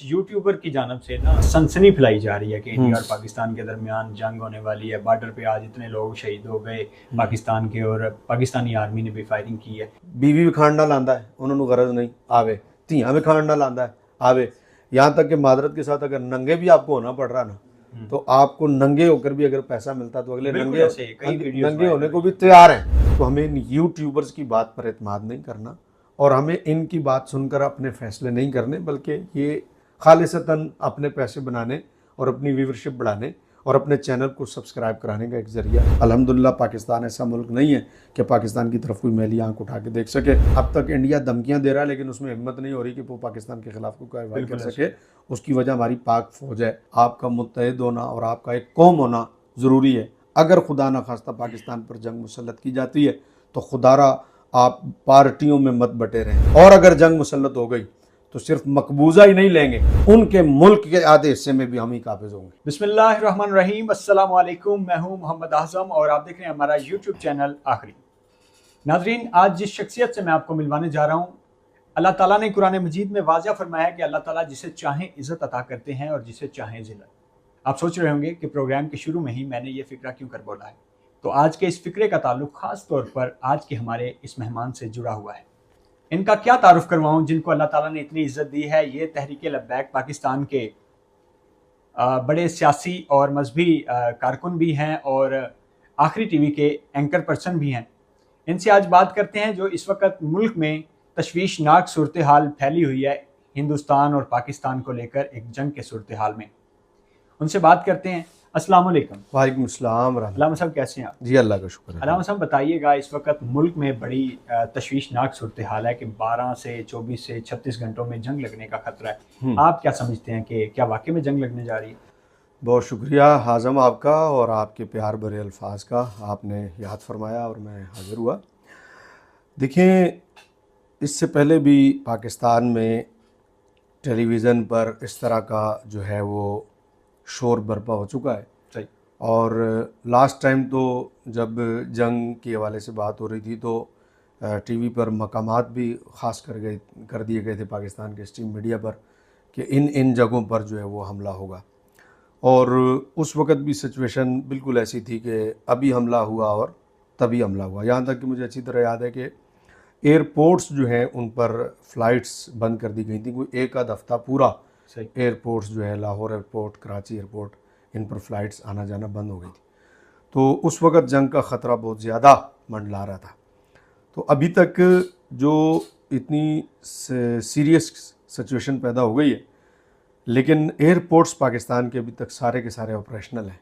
YouTuber की जानब से ना सनसनी फैलाई जा रही है कि इंडिया और पाकिस्तान के दरमियान जंग होने वाली है। बॉर्डर पे आज इतने लोग शहीद हो गए पाकिस्तान के, और पाकिस्तानी आर्मी ने भी फायरिंग की है। बीवी विखाण ना लांदा है, उन्होंने गरज नहीं आवे, धियां विखाण ना लांदा है आवे। यहाँ तक कि मादरत के साथ अगर नंगे भी आपको होना पड़ रहा ना, तो आपको नंगे होकर भी अगर पैसा मिलता तो अगले नंगे होने को भी तैयार हैं। तो हमें यूट्यूबर्स की बात पर एतमाद नहीं करना और हमें इनकी बात सुनकर अपने फैसले नहीं करने, बल्कि ये खालिसतन अपने पैसे बनाने और अपनी व्यूवरशिप बढ़ाने और अपने चैनल को सब्सक्राइब कराने का एक जरिया। अल्हम्दुलिल्लाह पाकिस्तान ऐसा मुल्क नहीं है कि पाकिस्तान की तरफ कोई मैली आंख उठा के देख सके। अब तक इंडिया धमकियां दे रहा है, लेकिन उसमें हिम्मत नहीं हो रही कि वो पाकिस्तान के खिलाफ कोई कार्रवाई कर सके। उसकी वजह हमारी पाक फौज है। आपका मुत्तहिद होना और आपका एक कौम होना ज़रूरी है। अगर खुदा न खास्ता पाकिस्तान पर जंग मुसल्लत की जाती है तो खुदारा आप पार्टियों में मत बटे रहें, और अगर जंग मुसल्लत हो गई तो सिर्फ मकबूजा ही नहीं लेंगे, उनके मुल्क के आधे हिस्से में भी हम ही काबिज होंगे। बिस्मिल्लाहिर्रहमानिर्रहीम, अस्सलाम वालेकुम। मैं हूं मोहम्मद आज़म और आप देख रहे हैं हमारा यूट्यूब चैनल आखिरी। नाजरीन, आज जिस शख्सियत से मैं आपको मिलवाने जा रहा हूं, अल्लाह ताला ने कुरान मजीद में वाज़ह फरमाया है कि अल्लाह ताला जिसे चाहें इज़्ज़त अता करते हैं और जिसे चाहें ज़िल्लत। आप सोच रहे होंगे कि प्रोग्राम के शुरू में ही मैंने ये फ़िक्रा क्यों कर बोला है, तो आज के इस फ़िक्रे का ताल्लुक ख़ास तौर पर आज के हमारे इस मेहमान से जुड़ा हुआ है। इनका क्या तारुफ करवाऊँ जिनको अल्लाह ताला ने इतनी इज़्ज़त दी है। ये तहरीक लब्बैक पाकिस्तान के बड़े सियासी और मजहबी कारकुन भी हैं और आखिरी टीवी के एंकर पर्सन भी हैं। इनसे आज बात करते हैं जो इस वक्त मुल्क में तशवीशनाक सूरत हाल फैली हुई है हिंदुस्तान और पाकिस्तान को लेकर एक जंग के सूरत हाल में। उनसे बात करते हैं। अस्सलाम वालेकुम। वालेकुम अस्सलाम। अल्लामा साहब कैसे हैं आप? जी अल्लाह का शुक्र है। अल्लामा साहब बताइएगा, इस वक्त मुल्क में बड़ी तशवीशनाक सूरत हाल है कि 12 से 24 से 36 घंटों में जंग लगने का खतरा है। आप क्या समझते हैं कि क्या वाकई में जंग लगने जा रही है? बहुत शुक्रिया हाज़म आपका और आपके प्यार भरे अल्फाज का, आपने याद फरमाया और मैं हाज़िर हुआ। देखें, इससे पहले भी पाकिस्तान में टेलीविज़न पर इस तरह का जो है वो शोर बर्पा हो चुका है। सही। और लास्ट टाइम तो जब जंग के हवाले से बात हो रही थी तो टीवी पर मकामात भी ख़ास कर दिए गए थे पाकिस्तान के स्ट्रीम मीडिया पर कि इन जगहों पर जो है वो हमला होगा। और उस वक़्त भी सिचुएशन बिल्कुल ऐसी थी कि अभी हमला हुआ और तभी हमला हुआ। यहाँ तक कि मुझे अच्छी तरह याद है कि एयरपोर्ट्स जो हैं उन पर फ़्लाइट्स बंद कर दी गई थी। कोई एक आध हफ़्ता पूरा एयरपोर्ट्स जो है, लाहौर एयरपोर्ट, कराची एयरपोर्ट, इन पर फ़्लाइट्स आना जाना बंद हो गई थी। तो उस वक़्त जंग का ख़तरा बहुत ज़्यादा मंडला रहा था। तो अभी तक जो इतनी सीरियस सिचुएशन पैदा हो गई है, लेकिन एयरपोर्ट्स पाकिस्तान के अभी तक सारे के सारे ऑपरेशनल हैं।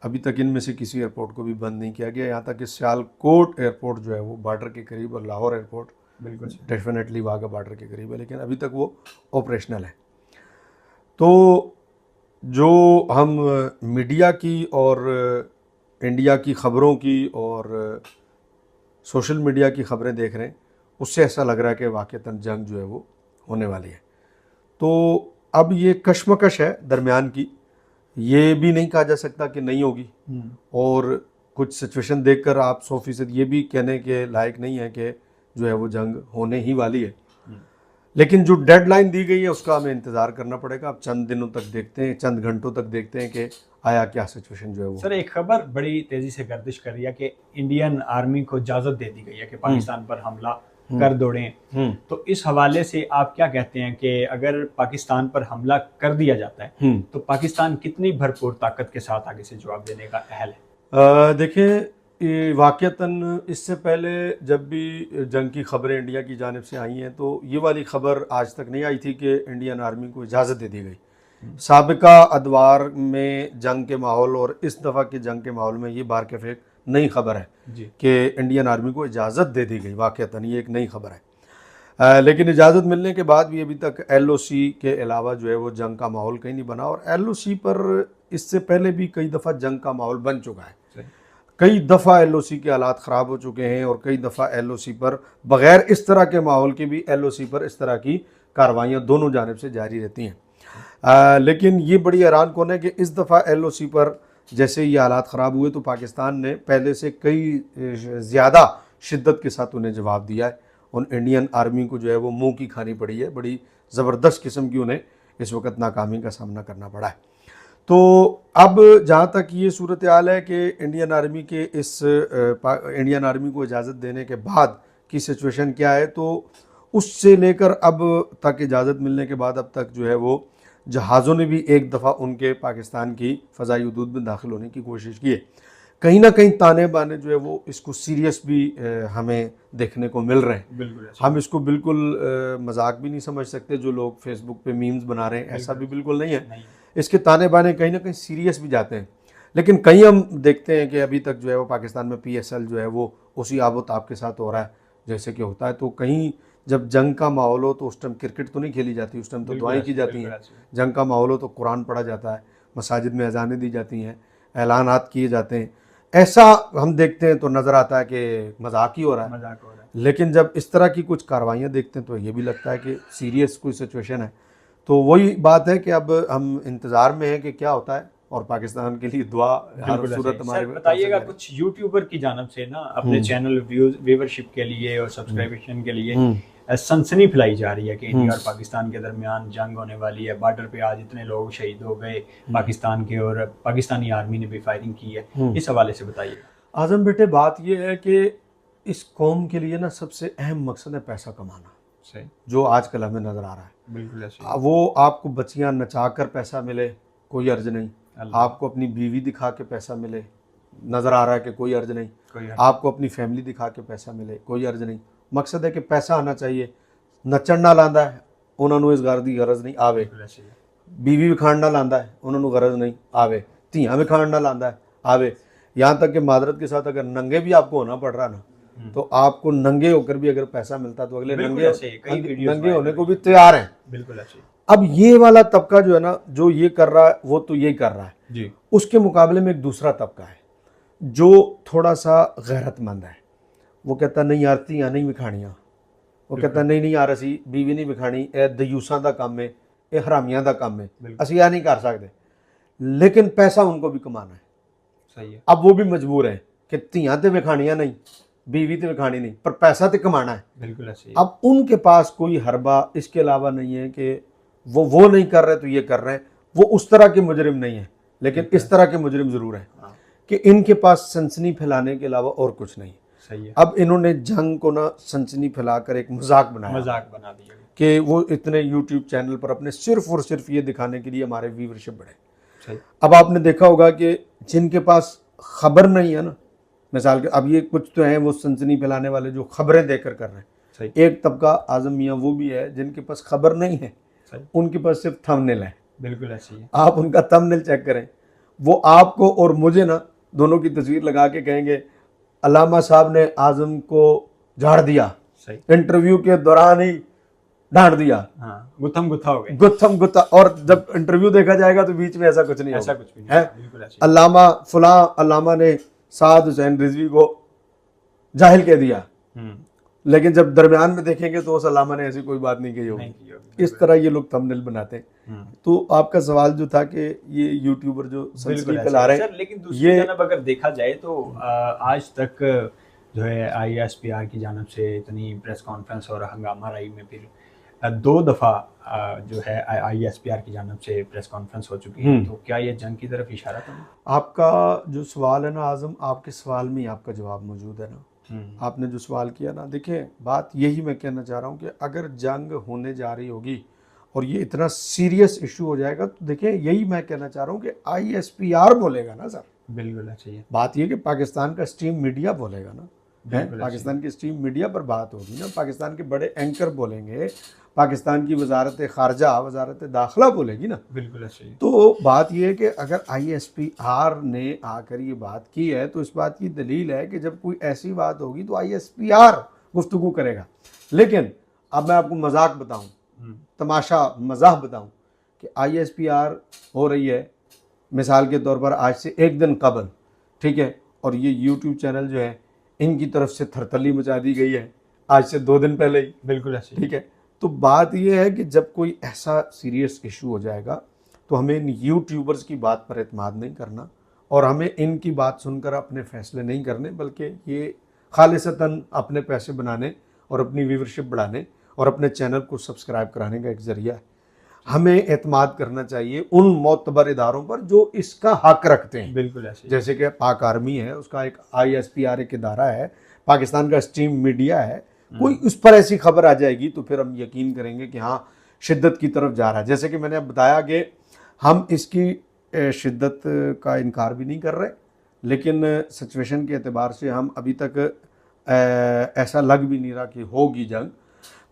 अभी तक इनमें से किसी एयरपोर्ट को भी बंद नहीं किया गया। यहाँ तक कि सियालकोट एयरपोर्ट जो है वो बॉर्डर के करीब, और लाहौर एयरपोर्ट बिल्कुल डेफिनेटली वाघा बॉर्डर के करीब है, लेकिन अभी तक वो ऑपरेशनल है। तो जो हम मीडिया की और इंडिया की ख़बरों की और सोशल मीडिया की ख़बरें देख रहे हैं, उससे ऐसा लग रहा है कि वाक़ईतन जंग जो है वो होने वाली है। तो अब ये कशमकश है दरमियान की, ये भी नहीं कहा जा सकता कि नहीं होगी। और कुछ सिचुएशन देखकर आप 100% ये भी कहने के लायक नहीं है कि जो है वो जंग होने ही वाली है। लेकिन जो डेडलाइन दी गई है उसका हमें इंतज़ार करना पड़ेगा। अब चंद दिनों तक देखते हैं, चंद घंटों तक देखते हैं कि आया क्या सिचुएशन जो है वो। सर, एक खबर बड़ी तेज़ी से गर्दिश कर रही है कि इंडियन आर्मी को इजाज़त दे दी गई है कि पाकिस्तान पर हमला कर दौड़ें। तो इस हवाले से आप क्या कहते हैं कि अगर पाकिस्तान पर हमला कर दिया जाता है तो पाकिस्तान कितनी भरपूर ताकत के साथ आगे से जवाब देने का अहल है? देखें, वाक़ईतन इससे पहले जब भी जंग की ख़बरें इंडिया की जानिब से आई हैं तो ये वाली ख़बर आज तक नहीं आई थी कि इंडियन आर्मी को इजाज़त दे दी गई। साबिका अदवार में जंग के माहौल और इस दफ़ा के जंग के माहौल में ये बार के फेक नई ख़बर है कि इंडियन आर्मी को इजाज़त दे दी गई। वाक़ईतन ये एक नई ख़बर है। लेकिन इजाज़त मिलने के बाद भी अभी तक LOC के अलावा जो है वो जंग का माहौल कहीं नहीं बना। और LOC पर इससे पहले भी कई दफ़ा जंग का माहौल बन चुका है। कई दफ़ा LOC के हालात ख़राब हो चुके हैं और कई दफ़ा LOC पर बग़ैर इस तरह के माहौल के भी LOC पर इस तरह की कार्रवाइयाँ दोनों जानिब से जारी रहती हैं। लेकिन ये बड़ी हैरान कौन है कि इस दफ़ा LOC पर जैसे ये हालात ख़राब हुए तो पाकिस्तान ने पहले से कई ज़्यादा शिद्दत के साथ उन्हें जवाब दिया है। उन इंडियन आर्मी को जो है वो मुँह की खानी पड़ी है। बड़ी ज़बरदस्त किस्म की उन्हें इस वक्त नाकामी का सामना करना पड़ा है। तो अब जहाँ तक ये सूरत हाल है कि इंडियन आर्मी के इंडियन आर्मी को इजाज़त देने के बाद की सिचुएशन क्या है, तो उससे लेकर अब तक इजाज़त मिलने के बाद अब तक जो है वो जहाज़ों ने भी एक दफ़ा उनके पाकिस्तान की फ़ज़ाई हदूद में दाखिल होने की कोशिश की है। कहीं ना कहीं ताने बाने जो है वो इसको सीरियस भी हमें देखने को मिल रहे हैं। बिल्कुल हम इसको बिल्कुल मजाक भी नहीं समझ सकते। जो लोग फेसबुक पे मीम्स बना रहे हैं, ऐसा भी बिल्कुल नहीं है। इसके ताने बाने कहीं ना कहीं सीरियस भी जाते हैं, लेकिन कहीं हम देखते हैं कि अभी तक जो है वो पाकिस्तान में PSL जो है वो उसी आबोताब के साथ हो रहा है जैसे कि होता है। तो कहीं जब जंग का माहौल हो तो उस टाइम क्रिकेट तो नहीं खेली जाती, उस टाइम तो दुआएं की जाती हैं। जंग का माहौल हो तो कुरान पढ़ा जाता है, मसाजिद में अजानें दी जाती हैं, ऐलानात किए जाते हैं। ऐसा हम देखते हैं तो नज़र आता है कि मजाक ही हो रहा है। लेकिन जब इस तरह की कुछ कार्रवाइयाँ देखते हैं तो ये भी लगता है कि सीरियस कोई सिचुएशन है। तो वही बात है कि अब हम इंतज़ार में हैं कि क्या होता है, और पाकिस्तान के लिए दुआ हर सूरत हमारे। बताइएगा कुछ यूट्यूबर की जानब से ना अपने चैनल व्यूवरशिप के लिए और सब्सक्रिप्शन के लिए सनसनी फैलाई जा रही है कि इंडिया और पाकिस्तान के दरमियान जंग होने वाली है, बॉर्डर पे आज इतने लोग शहीद हो गए पाकिस्तान के, और पाकिस्तानी आर्मी ने भी फायरिंग की है। इस हवाले से बताइएगा। आजम बेटे, बात यह है कि इस कौम के लिए ना सबसे अहम मकसद है पैसा कमाना, जो आजकल हमें नज़र आ रहा है। बिल्कुल ऐसे। वो आपको बच्चियाँ नचा कर पैसा मिले, कोई अर्ज नहीं। आपको अपनी बीवी दिखा के पैसा मिले, नज़र आ रहा है कि कोई अर्ज नहीं। आपको अपनी फैमिली दिखा के पैसा मिले, कोई अर्ज नहीं। मकसद है कि पैसा आना चाहिए। नचण ना लांदा है, उन्होंने इस घर की गरज नहीं आवे। बीवी विखाण ना लांदा है, उन्होंने गरज नहीं आवे। धियाँ विखाण ना लांदा है, आवे। यहाँ तक कि मादरत के साथ अगर नंगे भी आपको होना पड़ रहा ना, तो आपको नंगे होकर भी अगर पैसा मिलता तो अगले नंगे होने को भी तैयार हैं। बिल्कुल ऐसे। अब ये वाला तबका जो है ना, जो ये कर रहा है वो तो यही कर रहा है जी। उसके मुकाबले में एक दूसरा तबका है जो थोड़ा सा गैरतमंद है। वो कहता नहीं यार धियां नहीं विखाणियां, वो कहता नहीं नहीं यार असी बीवी नहीं विखाणी, ए दयूसां दा काम है, ये हरामियां दा काम है, असी यह नहीं कर सकते। लेकिन पैसा उनको भी कमाना है। सही है। अब वो भी मजबूर है कि धियां तो विखाणियां नहीं, बीवी तो विखाणी नहीं, पर पैसा तो कमाना है। बिल्कुल ऐसे। अब उनके पास कोई हरबा इसके अलावा नहीं है कि वो नहीं कर रहे तो ये कर रहे हैं। वो उस तरह के मुजरिम नहीं है, लेकिन इस तरह के मुजरिम ज़रूर हैं कि इनके पास सनसनी फैलाने के अलावा और कुछ नहीं। सही है। अब इन्होंने जंग को ना सनसनी फैलाकर एक मजाक बना दिया कि वो इतने यूट्यूब चैनल पर अपने सिर्फ और सिर्फ ये दिखाने के लिए हमारे व्यूवरशिप बढ़े। अब आपने देखा होगा कि जिनके पास खबर नहीं है ना, मिसाल के अब ये कुछ तो हैं वो सनसनी फैलाने वाले जो खबरें देकर कर रहे हैं। एक तबका आजम मियाँ वो भी है जिनके पास खबर नहीं है, उनके पास सिर्फ थंबनेल है। बिल्कुल ऐसे ही है। आप उनका थंबनेल चेक करें, वो आपको और मुझे ना दोनों की तस्वीर लगा के कहेंगे अल्लामा साहब ने आजम को झाड़ दिया, इंटरव्यू के दौरान ही डांट दिया। हाँ, गुत्थम गुत्था हो गए, गुत्थम गुत्था। और जब इंटरव्यू देखा जाएगा तो बीच में ऐसा कुछ नहीं, ऐसा कुछ भी नहीं है। अल्लामा फुला अल्लामा ने साद हुसैन रिजवी को जाहिल कह दिया, लेकिन जब दरमियान में देखेंगे तो उस अल्लामा ने ऐसी कोई बात नहीं कही होगी। इस तरह ये लोग थंबनेल बनाते हैं। तो आपका सवाल जो था कि ये यूट्यूबर जो सनसनी फैला रहे हैं, लेकिन दूसरी जानब अगर देखा जाए तो आज तक जो है ISPR की जानब से इतनी प्रेस कॉन्फ्रेंस और हंगामा रही में फिर 2 दफ़ा जो है ISPR की जानब से प्रेस कॉन्फ्रेंस हो चुकी है। तो क्या ये जंग की तरफ इशारा था? आपका जो सवाल है ना आजम, आपके सवाल में ही आपका जवाब मौजूद है ना। आपने जो सवाल किया ना, देखिए बात यही मैं कहना चाह रहा हूँ कि अगर जंग होने जा रही होगी और ये इतना सीरियस इशू हो जाएगा तो देखिए यही मैं कहना चाह रहा हूँ कि ISPR बोलेगा ना सर। बिल्कुल चाहिए। बात ये कि पाकिस्तान का स्ट्रीम मीडिया बोलेगा ना, पाकिस्तान की स्ट्रीम मीडिया पर बात होगी ना, पाकिस्तान के बड़े एंकर बोलेंगे, पाकिस्तान की वजारत खारजा वजारत दाखिला बोलेगी ना। बिल्कुल सही। तो बात यह है कि अगर ISPR ने आकर ये बात की है तो इस बात की दलील है कि जब कोई ऐसी बात होगी तो ISPR गुफ्तगू करेगा। लेकिन अब मैं आपको मजाक बताऊं, तमाशा मजाक बताऊं कि ISPR हो रही है मिसाल के तौर पर आज से 1 दिन कबल, ठीक है, और ये यूट्यूब चैनल जो है इनकी तरफ से थरथली मचा दी गई है आज से 2 दिन पहले ही। बिल्कुल ऐसे, ठीक है। तो बात यह है कि जब कोई ऐसा सीरियस इशू हो जाएगा तो हमें इन यूट्यूबर्स की बात पर एतमाद नहीं करना और हमें इनकी बात सुनकर अपने फैसले नहीं करने, बल्कि ये खालिसतन अपने पैसे बनाने और अपनी व्यूवरशिप बढ़ाने और अपने चैनल को सब्सक्राइब कराने का एक ज़रिया है। हमें एतमाद करना चाहिए उन मोतबर इदारों पर जो इसका हक रखते हैं। बिल्कुल ऐसे। जैसे कि पाक आर्मी है, उसका एक ISPR एक इदारा है, पाकिस्तान का स्ट्रीम मीडिया है, कोई उस पर ऐसी खबर आ जाएगी तो फिर हम यकीन करेंगे कि हाँ शिद्दत की तरफ जा रहा है। जैसे कि मैंने अब बताया कि हम इसकी शिद्दत का इनकार भी नहीं कर रहे, लेकिन सिचुएशन के एतबार से हम अभी तक ऐसा लग भी नहीं रहा कि होगी जंग।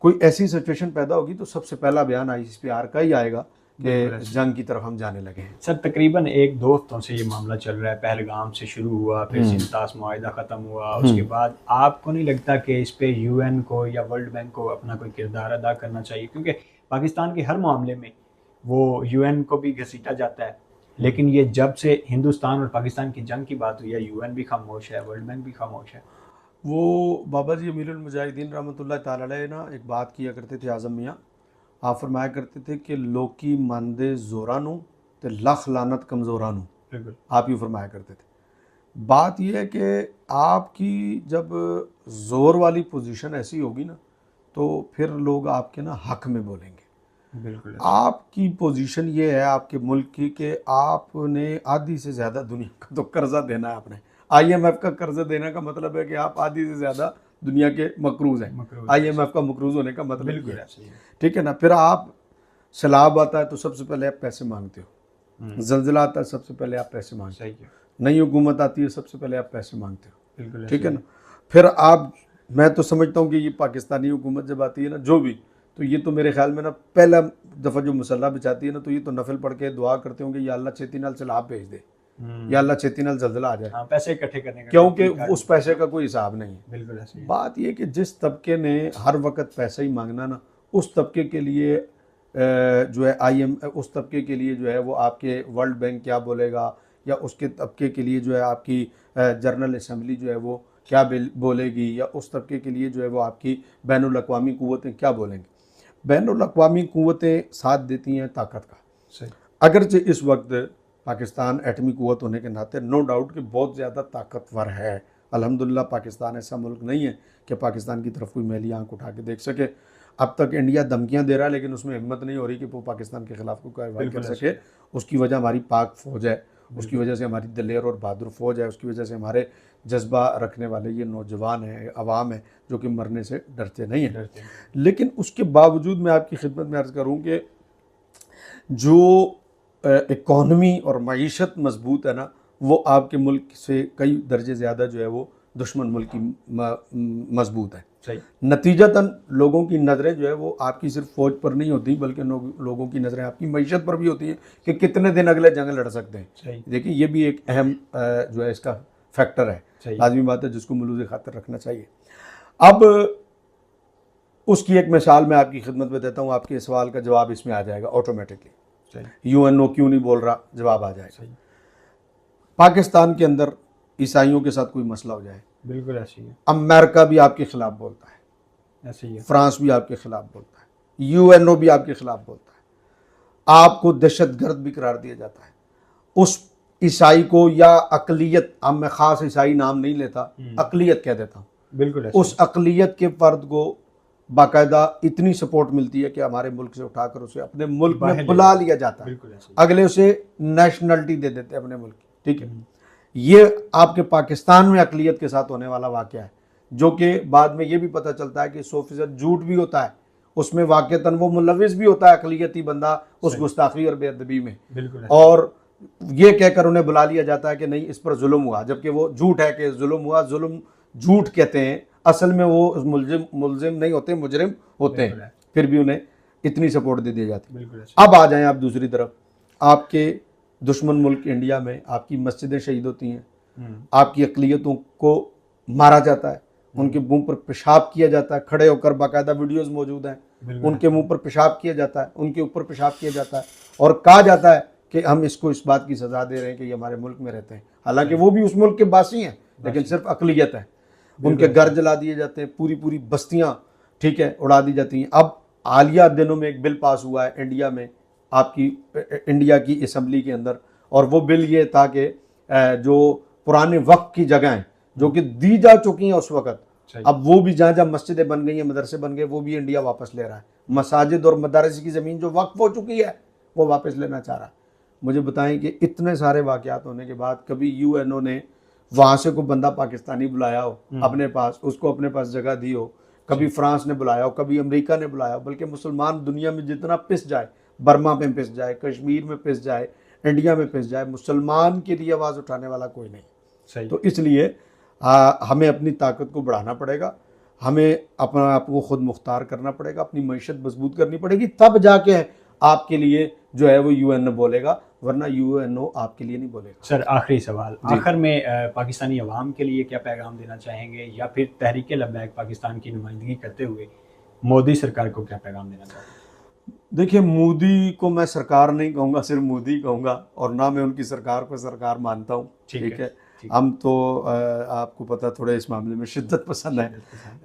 कोई ऐसी सिचुएशन पैदा होगी तो सबसे पहला बयान ISPR का ही आएगा कि जंग की तरफ हम जाने लगे हैं। सर तकरीबन एक 2 हफ्तों से ये मामला चल रहा है, पहलगाम से शुरू हुआ, फिर सिंतास मुआहिदा ख़त्म हुआ, उसके बाद आपको नहीं लगता कि इस पे UN को या वर्ल्ड बैंक को अपना कोई किरदार अदा करना चाहिए? क्योंकि पाकिस्तान के हर मामले में वो UN को भी घसीटा जाता है, लेकिन ये जब से हिंदुस्तान और पाकिस्तान की जंग की बात हुई है UN भी खामोश है, वर्ल्ड बैंक भी खामोश है। वो बाबा जी अमीरुल मुजाहिदीन रहमतुल्लाह ताला अलैह ना एक बात किया करते थे आज़म मियाँ, आप फरमाया करते थे कि लोकी मानदे जोरानू ते लख लानत कमज़ोरानू, बिल्कुल आप ही फरमाया करते थे। बात यह है कि आपकी जब ज़ोर वाली पोजीशन ऐसी होगी ना तो फिर लोग आपके ना हक में बोलेंगे। बिल्कुल आपकी पोजीशन ये है आपके मुल्क की कि आपने आधी से ज़्यादा दुनिया का तो कर्जा देना है। आपने IMF का कर्जा देने का मतलब है कि आप आधी से ज़्यादा दुनिया के मकरूज हैं। IMF का मकरूज होने का मतलब बिल्कुल ठीक है ना। फिर आप सैलाब आता है तो सबसे पहले आप पैसे मांगते हो, जल्जला आता है सबसे पहले आप पैसे मांगते हो, नई हुकूमत आती है सबसे पहले आप पैसे मांगते हो, ठीक है ना। फिर आप, मैं तो समझता हूँ कि ये पाकिस्तानी हुकूमत जब आती है ना जो भी, तो ये तो मेरे ख्याल में ना पहला दफ़ा जो मुसल्ला बिछाती है ना तो ये तो नफल पढ़ के दुआ करते होंगे या अल्लाह छेती नाल सैलाब भेज दे, या अल्लाह छेती नाल जल्जला आ जाए। पैसे इकट्ठे करने का, क्योंकि उस पैसे का कोई हिसाब नहीं है। बिल्कुल ऐसे। बात ये कि जिस तबके ने हर वक्त पैसा ही मांगना ना, उस तबके के लिए जो है उस तबके के लिए जो है वो आपके वर्ल्ड बैंक क्या बोलेगा, या उसके तबके के लिए जो है आपकी जनरल असम्बली जो है वो क्या बोलेगी, या उस तबके के लिए जो है वो आपकी बैनुल अक़वामी क़ुव्वतें क्या बोलेंगी। बैनुल अक़वामी क़ुव्वतें साथ देती हैं ताकत का। सही। अगरचे इस वक्त पाकिस्तान एटमी क़ुव्वत होने के नाते नो डाउट कि बहुत ज़्यादा ताकतवर है। अल्हम्दुलिल्लाह पाकिस्तान ऐसा मुल्क नहीं है कि पाकिस्तान की तरफ कोई मैली आंख उठा के देख सके। अब तक इंडिया धमकियां दे रहा है लेकिन उसमें हिम्मत नहीं हो रही कि वो पाकिस्तान के खिलाफ कोई कार्रवाई कर सके। उसकी वजह हमारी पाक फ़ौज है, उसकी वजह से हमारी दलेर और बहादुर फ़ौज है, उसकी वजह से हमारे जज्बा रखने वाले ये नौजवान हैं, अवाम है जो कि मरने से डरते नहीं हैं। लेकिन उसके बावजूद मैं आपकी खिदमत में अर्ज़ करूँ कि जो इकॉनमी और मईशत मजबूत है ना, वो आपके मुल्क से कई दर्जे ज़्यादा जो है वो दुश्मन मुल्क की मजबूत है। सही। नतीजतन लोगों की नज़रें जो है वो आपकी सिर्फ फ़ौज पर नहीं होती बल्कि लोगों की नज़रें आपकी मईशत पर भी होती हैं कि कितने दिन अगले जंग लड़ सकते हैं। देखिए ये भी एक अहम जो है इसका फैक्टर है, लाजमी बात है जिसको मुलूज़े खातर रखना चाहिए। अब उसकी एक मिसाल मैं आपकी खिदमत में देता हूँ, आपके सवाल का जवाब इसमें आ जाएगा ऑटोमेटिकली। UNO क्यों नहीं बोल रहा, जवाब आ जाएगा। पाकिस्तान के अंदर ईसाइयों के साथ कोई मसला हो जाए, बिल्कुल ऐसी है, अमेरिका भी आपके खिलाफ बोलता है, ऐसी है, फ्रांस भी आपके खिलाफ बोलता है, UNO भी आपके खिलाफ बोलता है, आपको दहशतगर्द भी करार दिया जाता है। उस ईसाई को या अकलियत, अब मैं खास ईसाई नाम नहीं लेता, अकलियत कह देता हूँ, बिल्कुल उस अकलियत के फर्द को बाकायदा इतनी सपोर्ट मिलती है कि हमारे मुल्क से उठाकर उसे अपने मुल्क में बुला लिया जाता है, अगले उसे नेशनलिटी दे देते हैं अपने मुल्क की। ठीक है, ये आपके पाकिस्तान में अकलियत के साथ होने वाला वाक़या है, जो कि बाद में ये भी पता चलता है कि 100% झूठ भी होता है, उसमें वाक़तन वो मुलविस भी होता है अकलियती बंदा उस गुस्ताखी और बेअदबी में, और ये कहकर उन्हें बुला लिया जाता है कि नहीं इस पर जुल्म हुआ, जबकि वो झूठ है कि जुल्म हुआ। जुल्म झूठ कहते हैं, असल में वो मुलजिम नहीं होते, मुजरिम होते हैं, फिर भी उन्हें इतनी सपोर्ट दे दी जाती है। अब आ जाएं आप दूसरी तरफ, आपके दुश्मन मुल्क इंडिया में आपकी मस्जिदें शहीद होती हैं, आपकी अकलियतों को मारा जाता है, उनके मुंह पर पेशाब किया जाता है, खड़े होकर बाकायदा वीडियोस मौजूद हैं, उनके मुंह पर पेशाब किया जाता है, उनके ऊपर पेशाब किया जाता है, और कहा जाता है कि हम इसको इस बात की सज़ा दे रहे हैं कि ये हमारे मुल्क में रहते हैं, हालांकि वो भी उस मुल्क के बासी हैं लेकिन सिर्फ अकलियत है। उनके घर जला दिए जाते हैं, पूरी पूरी बस्तियां ठीक है उड़ा दी जाती हैं। अब हालिया दिनों में एक बिल पास हुआ है इंडिया में, आपकी इंडिया की असम्बली के अंदर, और वो बिल ये था कि जो पुराने वक्त की जगहें जो कि दी जा चुकी हैं उस वक्त, अब वो भी जहाँ जहाँ मस्जिदें बन गई हैं, मदरसे बन गए, वो भी इंडिया वापस ले रहा है। मसाजिद और मदारस की ज़मीन जो वक्फ हो चुकी है वो वापस लेना चाह रहा है। मुझे बताएं कि इतने सारे वाक़यात होने के बाद कभी यूएनओ ने वहाँ से कोई बंदा पाकिस्तानी बुलाया हो अपने पास, उसको अपने पास जगह दी हो, कभी फ्रांस ने बुलाया हो, कभी अमेरिका ने बुलाया हो, बल्कि मुसलमान दुनिया में जितना पिस जाए, बर्मा में पिस जाए, कश्मीर में पिस जाए, इंडिया में पिस जाए, मुसलमान के लिए आवाज़ उठाने वाला कोई नहीं। सही। तो इसलिए हमें अपनी ताकत को बढ़ाना पड़ेगा, हमें अपना आप को खुद मुख्तार करना पड़ेगा, अपनी मईशत मजबूत करनी पड़ेगी, तब जाके आपके लिए जो है वो यूएनओ बोलेगा, वरना यूएनओ आपके लिए नहीं बोलेगा। सर आखिरी सवाल, आखिर में पाकिस्तानी अवाम के लिए क्या पैगाम देना चाहेंगे, या फिर तहरीक लब्बैक पाकिस्तान की नुमाइंदगी करते हुए मोदी सरकार को क्या पैगाम देना चाहेंगे? देखिए, मोदी को मैं सरकार नहीं कहूँगा, सिर्फ मोदी कहूँगा, और ना मैं उनकी सरकार को सरकार मानता हूँ। ठीक है। हम तो आपको पता थोड़े इस मामले में शिद्दत पसंद है,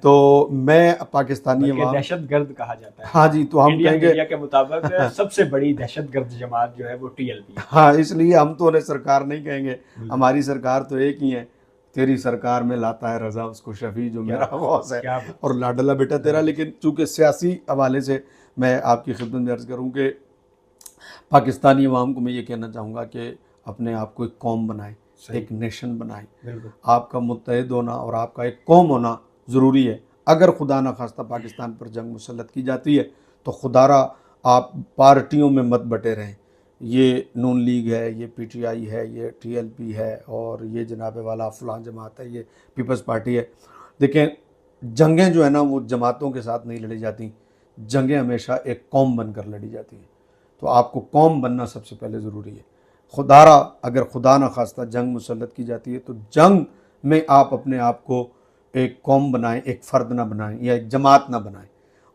तो मैं पाकिस्तानी अवाम, दहशतगर्द कहा जाता है। हाँ जी, तो हम कहेंगे इंडिया के मुताबिक सबसे बड़ी दहशतगर्द जमात जो है वो टीएलपी है। हाँ, इसलिए हम तो उन्हें सरकार नहीं कहेंगे, हमारी सरकार तो एक ही है, तेरी सरकार में लाता है रजा उसको शफी, जो मेरा बॉस है और लाडला बेटा तेरा। लेकिन चूँकि सियासी हवाले से मैं आपकी खिदमत में अर्ज़ करूँ कि पाकिस्तानी अवाम को मैं ये कहना चाहूँगा कि अपने आप को एक कौम बनाए, एक नेशन बनाए। आपका मुत्तहिद होना और आपका एक कौम होना ज़रूरी है। अगर खुदा न खास्ता पाकिस्तान पर जंग मुसल्लत की जाती है तो खुदारा आप पार्टियों में मत बटे रहें, ये नून लीग है, ये पीटीआई है, ये टीएलपी है, और ये जनाब वाला फलां जमात है, ये पीपल्स पार्टी है। देखें, जंगें जो है ना वो जमातों के साथ नहीं लड़ी जाती, जंगें हमेशा एक कौम बनकर लड़ी जाती हैं। तो आपको कौम बनना सबसे पहले ज़रूरी है। खुदारा अगर खुदा न खास्ता जंग मुसल्लत की जाती है तो जंग में आप अपने आप को एक कौम बनाएं, एक फ़र्द ना बनाएं या एक जमात ना बनाएं,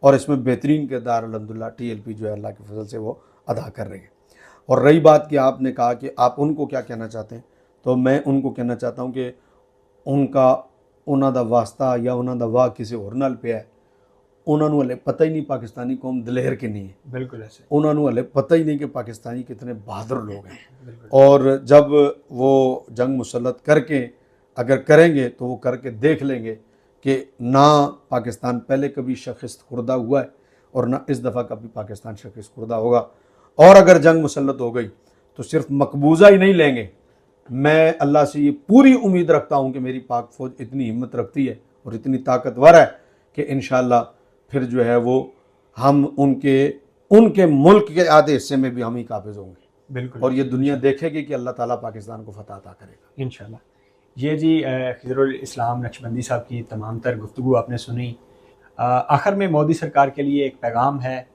और इसमें बेहतरीन किरदार अल्हम्दुलिल्लाह टीएलपी जो है अल्लाह के फजल से वो अदा कर रही है। और रही बात कि आपने कहा कि आप उनको क्या कहना चाहते हैं, तो मैं उनको कहना चाहता हूँ कि उनका उन्हों का वास्ता या उन्हों का वाह किसी होर नाल पिया है। उन्होंने हले पता ही नहीं पाकिस्तानी कौम दलेर कितनी है, बिल्कुल ऐसे। उन्होंने हले पता ही नहीं कि पाकिस्तानी कितने बहादुर लोग हैं। और जब वो जंग मुसल्लत करके अगर करेंगे तो वो करके देख लेंगे कि ना पाकिस्तान पहले कभी शिकस्त खुर्दा हुआ है और ना इस दफ़ा कभी पाकिस्तान शिकस्त खुर्दा होगा। और अगर जंग मुसल्लत हो गई तो सिर्फ मकबूजा ही नहीं लेंगे, मैं अल्लाह से ये पूरी उम्मीद रखता हूँ कि मेरी पाक फ़ौज इतनी हिम्मत रखती है और इतनी ताकतवर है कि इंशाअल्लाह फिर जो है वो हम उनके मुल्क के आधे हिस्से में भी हम ही काबिज होंगे। बिल्कुल। और ये दुनिया देखेगी कि अल्लाह ताला पाकिस्तान को फतह अता करेगा इंशाअल्लाह। ये जी खिज़रुल इस्लाम नक्शबंदी साहब की तमाम तर गुफ्तगू आपने सुनी। आखिर में मोदी सरकार के लिए एक पैगाम है,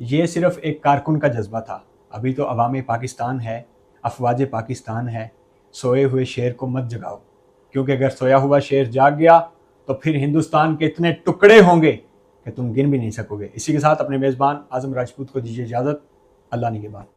ये सिर्फ़ एक कारकुन का जज्बा था, अभी तो अवाम पाकिस्तान है, अफवाज पाकिस्तान है, सोए हुए शेर को मत जगाओ, क्योंकि अगर सोया हुआ शेर जाग गया तो फिर हिंदुस्तान के इतने टुकड़े होंगे कि तुम गिन भी नहीं सकोगे। इसी के साथ अपने मेज़बान आज़म राजपूत को दीजिए इजाज़त। अल्लाह निगहबान।